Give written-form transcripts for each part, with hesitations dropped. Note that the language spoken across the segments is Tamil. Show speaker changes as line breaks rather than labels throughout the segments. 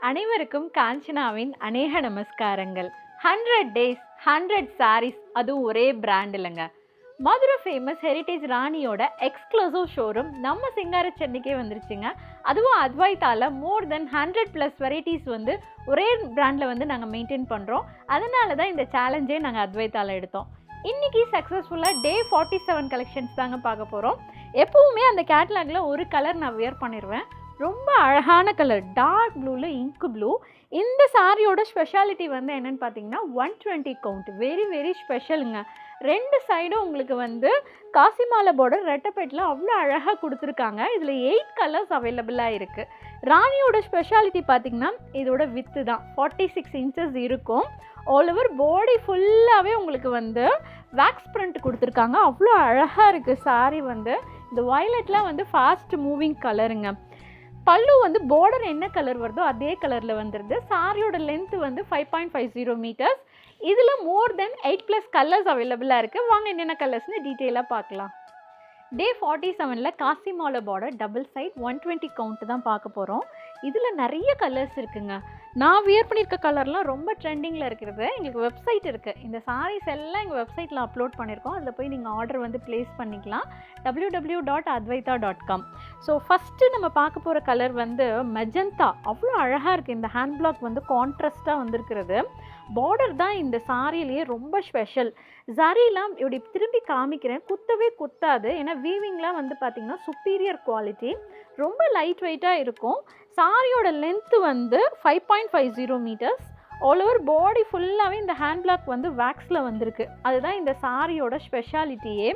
அனைவருக்கும் காஞ்சனாவின் அநேக நமஸ்காரங்கள். 100 டேஸ் 100 சாரீஸ், அதுவும் ஒரே பிராண்ட் இல்லைங்க. மதுரை ஃபேமஸ் ஹெரிட்டேஜ் ராணியோட எக்ஸ்க்ளூசிவ் ஷோரூம் நம்ம சிங்கார சென்னைக்கே வந்துருச்சுங்க. அதுவும் அத்வைத்தால மோர் தென் 100+ வெரைட்டிஸ் வந்து ஒரே பிராண்டில் வந்து நாங்கள் மெயின்டைன் பண்ணுறோம். அதனால தான் இந்த சேலஞ்சே நாங்கள் அத்வைத்தால எடுத்தோம். இன்றைக்கி சக்ஸஸ்ஃபுல்லாக டே 47 கலெக்ஷன்ஸ் தாங்க பார்க்க போகிறோம். எப்போவுமே அந்த கேட்லாகில் ஒரு கலர் நான் வியர் பண்ணிடுவேன். ரொம்ப அழகான கலர், டார்க் ப்ளூவில் இங்கு ப்ளூ. இந்த சாரியோட ஸ்பெஷாலிட்டி வந்து என்னென்னு பார்த்தீங்கன்னா 120 கவுண்ட், வெரி வெரி ஸ்பெஷலுங்க. ரெண்டு சைடும் உங்களுக்கு வந்து காசிமாலை பார்டர் ரெட்டப்பேட்டில் அவ்வளோ அழகாக கொடுத்துருக்காங்க. இதில் 8 கலர்ஸ் அவைலபிளாக இருக்குது. ராணியோட ஸ்பெஷாலிட்டி பார்த்திங்கன்னா இதோட வித்து தான் 46 இன்ச்சஸ் இருக்கும். ஆல் ஓவர் பாடி ஃபுல்லாகவே உங்களுக்கு வந்து வேக்ஸ் பிரிண்ட் கொடுத்துருக்காங்க. அவ்வளோ அழகாக இருக்குது சாரி வந்து. இந்த வயலட்லாம் வந்து ஃபாஸ்ட் மூவிங் கலருங்க. பல்லு வந்து பார்டர் என்ன கலர் வருதோ அதே கலரில் வந்துடுது. சாரியோட லென்த்து வந்து 5.50 மீட்டர்ஸ். இதில் மோர் தென் 8+ கலர்ஸ் அவைலபிளாக இருக்குது. வாங்க என்னென்ன கலர்ஸ்னு டீட்டெயிலாக பார்க்கலாம். டே 47 காசிமாலை பார்டர் டபுள் சைட் 120 கவுண்ட் தான் பார்க்க போகிறோம். இதில் நிறைய கலர்ஸ் இருக்குங்க. நான் வியர் பண்ணியிருக்க கலர்லாம் ரொம்ப ட்ரெண்டிங்கில் இருக்கிறது. எங்களுக்கு வெப்சைட் இருக்குது. இந்த சாரீஸ் எல்லாம் எங்கள் வெப்சைட்டில் அப்லோட் பண்ணியிருக்கோம். அதில் போய் நீங்கள் ஆர்டர் வந்து ப்ளேஸ் பண்ணிக்கலாம். www.advaita.com. ஸோ ஃபஸ்ட்டு நம்ம பார்க்க போகிற கலர் வந்து மெஜந்தா. அவ்வளோ அழகாக இருக்குது. இந்த ஹேண்ட் பிளாக் வந்து கான்ட்ராஸ்ட்டாக வந்திருக்கிறது. பார்டர் தான் இந்த சாரியிலேயே ரொம்ப ஸ்பெஷல். ஜரிலாம் இப்படி திரும்பி காமிக்கிறேன், குத்தவே குத்தாது. ஏன்னா வீவிங்லாம் வந்து பார்த்திங்கன்னா சுப்பீரியர் குவாலிட்டி, ரொம்ப லைட் வெயிட்டாக இருக்கும். சாரியோட லென்த்து வந்து 5.50 மீட்டர்ஸ். ஆல் ஓவர் பாடி ஃபுல்லாகவே இந்த ஹேண்ட் பிளாக் வந்து வேக்ஸில் வந்திருக்கு. அதுதான் இந்த சாரியோட ஸ்பெஷாலிட்டியே.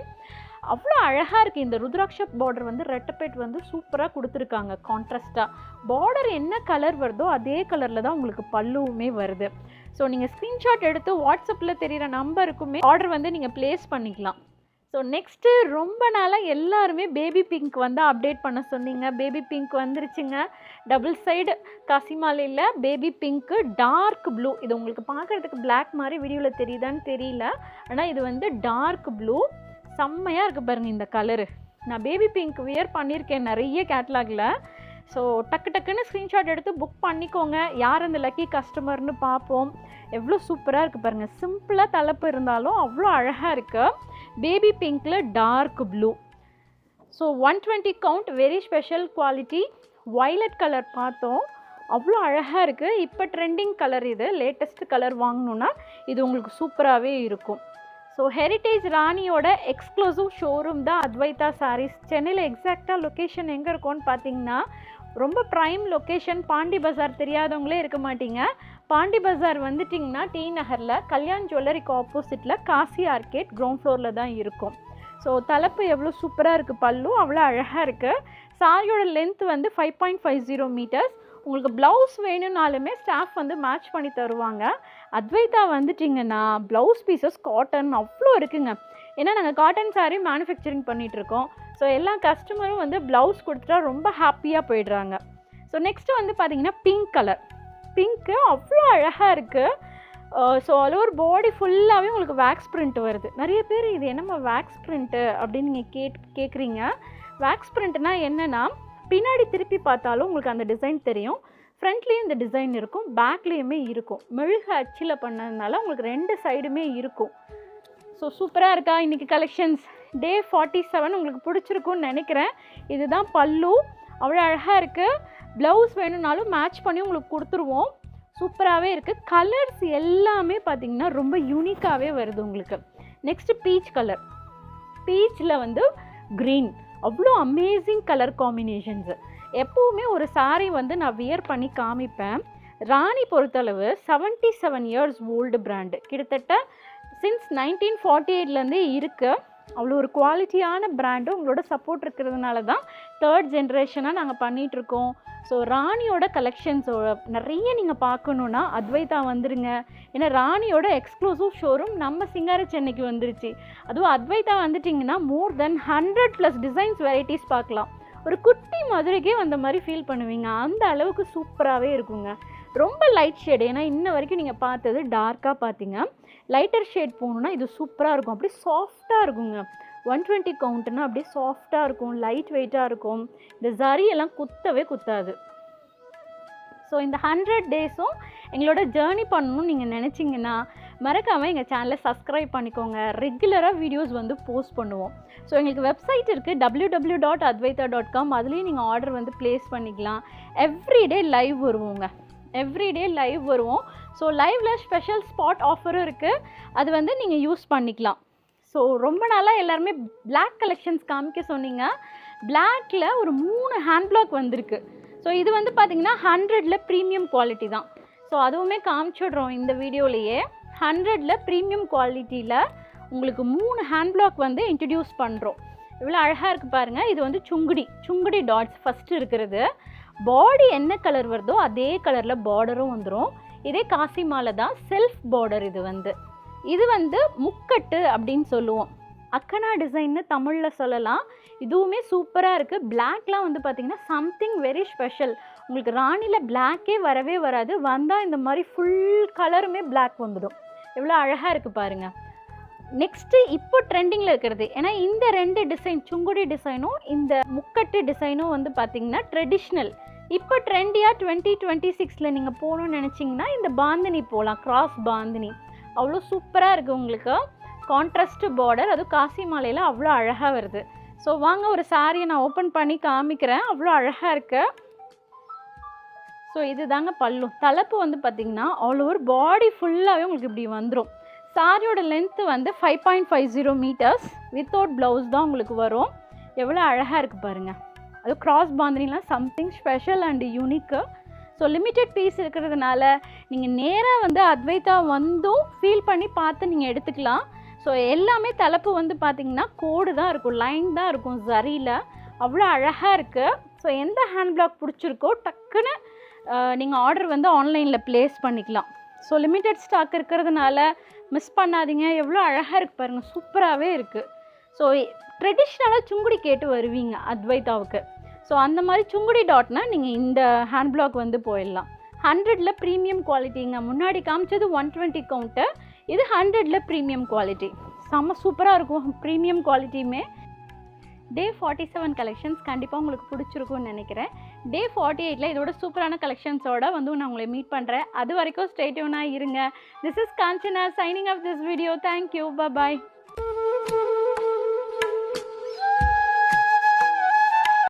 அவ்வளோ அழகாக இருக்குது. இந்த ருத்ராட்ச பார்டர் வந்து ரெட்டப்பேட் வந்து சூப்பராக கொடுத்துருக்காங்க கான்ட்ராஸ்ட்டாக. பார்டர் என்ன கலர் வருதோ அதே கலரில் தான் உங்களுக்கு பல்லுவுமே வருது. ஸோ நீங்கள் ஸ்க்ரீன்ஷாட் எடுத்து வாட்ஸ்அப்பில் தெரிகிற நம்பருக்குமே ஆர்டர் வந்து நீங்கள் ப்ளேஸ் பண்ணிக்கலாம். ஸோ நெக்ஸ்ட்டு ரொம்ப நாளாக எல்லாருமே பேபி பிங்க் வந்து அப்டேட் பண்ண சொன்னீங்க. பேபி பிங்க் வந்துருச்சுங்க. டபுள் சைடு காசிமாலையில் பேபி பிங்க்கு டார்க் ப்ளூ. இது உங்களுக்கு பார்க்குறதுக்கு பிளாக் மாதிரி வீடியோவில் தெரியுதான்னு தெரியல, ஆனால் இது வந்து டார்க் ப்ளூ. செம்மையாக இருக்குது பாருங்கள் இந்த கலரு. நான் பேபி பிங்க் வியர் பண்ணியிருக்கேன் நிறைய கேட்லாகில். ஸோ டக்குன்னு ஸ்க்ரீன்ஷாட் எடுத்து புக் பண்ணிக்கோங்க. யார் அந்த லக்கி கஸ்டமர்னு பார்ப்போம். எவ்வளோ சூப்பராக இருக்குது பாருங்கள். சிம்பிளாக தலைப்பு இருந்தாலும் அவ்வளோ அழகாக இருக்குது. பேபி பிங்க்கில் dark blue. So 120 count, very special quality. Violet colour பார்த்தோம், அவ்வளோ அழகாக இருக்குது. இப்போ ட்ரெண்டிங் கலர் இது. லேட்டஸ்ட் கலர் வாங்கணுன்னா இது உங்களுக்கு சூப்பராகவே இருக்கும். ஸோ ஹெரிட்டேஜ் ராணியோட எக்ஸ்க்ளூசிவ் ஷோரூம் தான் அத்வைத்தா சாரீஸ். சென்னையில் எக்ஸாக்டாக லொக்கேஷன் எங்கே இருக்கும்னு பார்த்தீங்கன்னா ரொம்ப ப்ரைம் லொக்கேஷன். பாண்டி பஜார் தெரியாதவங்களே இருக்க மாட்டீங்க. பாண்டி பஜார் வந்துட்டிங்கன்னா டி நகரில் கல்யாண் ஜுவல்லரிக்கு ஆப்போசிட்டில் காசி ஆர்கேட் கிரவுண்ட் ஃப்ளோரில் தான் இருக்கும். ஸோ தலைப்பு எவ்வளோ சூப்பராக இருக்குது, பல்லு அவ்வளோ அழகாக இருக்குது. சாரியோட லென்த் வந்து 5.50 மீட்டர்ஸ். உங்களுக்கு ப்ளவுஸ் வேணும்னாலுமே ஸ்டாஃப் வந்து மேட்ச் பண்ணி தருவாங்க. அத்வைத்தா வந்துட்டிங்கன்னா ப்ளவுஸ் பீசஸ் காட்டன் அவ்வளோ இருக்குங்க. ஏன்னா நாங்கள் காட்டன் சாரீ மேனுஃபேக்சரிங் பண்ணிகிட்ருக்கோம். ஸோ எல்லா கஸ்டமரும் வந்து ப்ளவுஸ் கொடுத்துட்டா ரொம்ப ஹாப்பியாக போயிடுறாங்க. ஸோ நெக்ஸ்ட்டு வந்து பார்த்திங்கன்னா பிங்க் கலர். பிங்க்கு அவ்வளோ அழகாக இருக்குது. ஸோ ஆல் ஓவர் பாடி ஃபுல்லாகவே உங்களுக்கு வேக்ஸ் பிரிண்ட் வருது. நிறைய பேர் இது என்னம்மா வேக்ஸ் பிரிண்ட்டு அப்படின்னு நீங்கள் கேட்குறீங்க. வேக்ஸ் பிரிண்ட்னா என்னென்னா பின்னாடி திருப்பி பார்த்தாலும் உங்களுக்கு அந்த டிசைன் தெரியும். ஃப்ரண்ட்லேயும் இந்த டிசைன் இருக்கும், பேக்லேயுமே இருக்கும். மெழுகு அச்சில் பண்ணதுனால உங்களுக்கு ரெண்டு சைடுமே இருக்கும். ஸோ சூப்பராக இருக்கா இன்றைக்கி கலெக்ஷன்ஸ். டே 47 உங்களுக்கு பிடிச்சிருக்குன்னு நினைக்கிறேன். இதுதான் பல்லு, அவ்வளோ அழகாக இருக்குது. ப்ளவுஸ் வேணும்னாலும் மேட்ச் பண்ணி உங்களுக்கு கொடுத்துருவோம். சூப்பராகவே இருக்குது. கலர்ஸ் எல்லாமே பார்த்திங்கன்னா ரொம்ப யூனிக்காகவே வருது உங்களுக்கு. Next peach colour. பீச்சில் வந்து க்ரீன், அவ்வளோ அமேசிங் கலர் காம்பினேஷன்ஸு. எப்போவுமே ஒரு சாரீ வந்து நான் வியர் பண்ணி காமிப்பேன். ராணி பொறுத்தளவு 77 இயர்ஸ் ஓல்டு பிராண்டு. கிட்டத்தட்ட சின்ஸ் 1948லேருந்தே இருக்குது. அவ்வளோ ஒரு குவாலிட்டியான பிராண்டு. உங்களோட சப்போர்ட் இருக்கிறதுனால தான் 3rd ஜென்ரேஷனாக நாங்கள் பண்ணிகிட்ருக்கோம். ஸோ ராணியோட கலெக்ஷன்ஸோட நிறைய நீங்கள் பார்க்கணுன்னா அத்வைத்தா வந்துடுங்க. ஏன்னா ராணியோட எக்ஸ்க்ளூசிவ் ஷோரூம் நம்ம சிங்கார சென்னைக்கு வந்துருச்சு. அதுவும் அத்வைத்தா வந்துட்டிங்கன்னா மோர் தென் 100+ டிசைன்ஸ் வெரைட்டிஸ் பார்க்கலாம். ஒரு குட்டி மதுரைக்கே அந்த மாதிரி ஃபீல் பண்ணுவீங்க. அந்த அளவுக்கு சூப்பராகவே இருக்குங்க. ரொம்ப லைட் ஷேடு. ஏன்னா இன்ன வரைக்கும் நீங்கள் பார்த்தது டார்க்காக பார்த்தீங்க. லைட்டர் ஷேட் போகணுன்னா இது சூப்பராக இருக்கும். அப்படியே சாஃப்டாக இருக்குங்க. 120 கவுண்ட்னா அப்படியே சாஃப்டாக இருக்கும், லைட் வெயிட்டாக இருக்கும். இந்த ஜரி எல்லாம் குத்தவே குத்தாது. ஸோ இந்த 100 டேஸும் எங்களோட ஜேர்னி பண்ணணும்னு நீங்கள் நினச்சிங்கன்னா மறக்காமல் எங்கள் சேனலை சப்ஸ்கிரைப் பண்ணிக்கோங்க. ரெகுலராக வீடியோஸ் வந்து போஸ்ட் பண்ணுவோம். ஸோ எங்களுக்கு வெப்சைட் இருக்குது www.advaita.com. அதுலேயும் நீங்கள் ஆர்டர் வந்து ப்ளேஸ் பண்ணிக்கலாம். எவ்ரிடே லைவ் வருவோங்க, எவ்ரிடே லைவ் வருவோம். ஸோ லைவில் ஸ்பெஷல் ஸ்பாட் ஆஃபரும் இருக்குது, அது வந்து நீங்கள் யூஸ் பண்ணிக்கலாம். ஸோ ரொம்ப நாளாக எல்லாருமே பிளாக் கலெக்ஷன்ஸ் காமிக்க சொன்னீங்க. பிளாக்கில் ஒரு 3 ஹேண்ட் பிளாக் வந்திருக்கு. ஸோ இது வந்து பார்த்திங்கன்னா 100ல் ப்ரீமியம் குவாலிட்டி தான். ஸோ அதுவுமே காமிச்சிடுறோம் இந்த வீடியோலையே. 100ல் ப்ரீமியம் குவாலிட்டியில் உங்களுக்கு 3 ஹேண்ட் பிளாக் வந்து இன்ட்ரடியூஸ் பண்ணுறோம். இவ்வளோ அழகாக இருக்குது பாருங்கள். இது வந்து சுங்குடி டாட்ஸ் ஃபஸ்ட்டு இருக்கிறது. பாடி என்ன கலர் வருதோ அதே கலரில் பார்டரும் வந்துடும். இதே காசி மாலை தான், செல்ஃப் பார்டர். இது வந்து முக்கட்டு அப்படின்னு சொல்லுவோம். அக்கனா டிசைன்னு தமிழில் சொல்லலாம். இதுவுமே சூப்பராக இருக்குது. பிளாக்லாம் வந்து பார்த்திங்கன்னா சம்திங் வெரி ஸ்பெஷல். உங்களுக்கு ராணியில் பிளாக்கே வரவே வராது, வந்தால் இந்த மாதிரி ஃபுல் கலருமே பிளாக் வந்துடும். எவ்வளோ அழகாக இருக்குது பாருங்கள். நெக்ஸ்ட்டு இப்போ ட்ரெண்டிங்கில் இருக்கிறது, ஏன்னா இந்த 2 டிசைன், சுங்குடி டிசைனும் இந்த முக்கட்டு டிசைனும் வந்து பார்த்திங்கன்னா ட்ரெடிஷ்னல். இப்போ ட்ரெண்டியாக 2026ல் நீங்கள் போகணுன்னு நினச்சிங்கன்னா இந்த பாந்தினி போகலாம், கிராஸ் பாந்தினி. அவ்வளோ சூப்பராக இருக்குது உங்களுக்கு. கான்ட்ராஸ்ட் பார்டர், அதுவும் காசி மாலையில் அவ்வளோ அழகாக வருது. ஸோ வாங்க ஒரு சாரியை நான் ஓப்பன் பண்ணி காமிக்கிறேன். அவ்வளோ அழகாக இருக்குது. ஸோ இது தாங்க பல்லு. தலைப்பு வந்து பார்த்திங்கன்னா ஆல் ஓவர் பாடி ஃபுல்லாகவே உங்களுக்கு இப்படி வந்துடும். சாரியோட லென்த்து வந்து 5.50 மீட்டர்ஸ். வித்தவுட் ப்ளவுஸ் தான் உங்களுக்கு வரும். எவ்வளோ அழகாக இருக்குது பாருங்கள். அது கிராஸ் பாந்தினிலாம் something special and unique. So limited piece இருக்கிறதுனால நீங்கள் நேராக வந்து அத்வைத்தா வந்தும் ஃபீல் பண்ணி பார்த்து நீங்கள் எடுத்துக்கலாம். ஸோ எல்லாமே தலைப்பு வந்து பார்த்திங்கன்னா கோடு தான் இருக்கும், லைன் தான் இருக்கும் ஜரியில். அவ்வளோ அழகாக இருக்குது. ஸோ எந்த ஹேண்ட் பிளாக் பிடிச்சிருக்கோ டக்குன்னு நீங்கள் ஆர்டர் வந்து ஆன்லைனில் ப்ளேஸ் பண்ணிக்கலாம். ஸோ லிமிட்டட் ஸ்டாக் இருக்கிறதுனால மிஸ் பண்ணாதீங்க. எவ்வளோ அழகாக இருக்குது பாருங்கள், சூப்பராகவே இருக்குது. ஸோ ட்ரெடிஷ்னலாக சுங்குடி கேட்டு வருவீங்க அத்வைத்தாவுக்கு. ஸோ அந்த மாதிரி சுங்குடி டாட்னா நீங்கள் இந்த ஹேண்ட் பிளாக் வந்து போயிடலாம். 100ல் ப்ரீமியம் குவாலிட்டிங்க. முன்னாடி காமிச்சது 120 கவுண்ட்டு, இது 100ல் ப்ரீமியம் குவாலிட்டி. செம்ம சூப்பராக இருக்கும் ப்ரீமியம் குவாலிட்டியுமே. டே 47 கலெக்ஷன்ஸ் கண்டிப்பாக உங்களுக்கு பிடிச்சிருக்கும்னு நினைக்கிறேன். டே 48ல் இதோட சூப்பரான கலெக்ஷன்ஸோட வந்து நான் உங்களை மீட் பண்ணுறேன். அது வரைக்கும் ஸ்டே டியூனாக இருங்க. This is Kanchana signing off this video. Thank you, bye.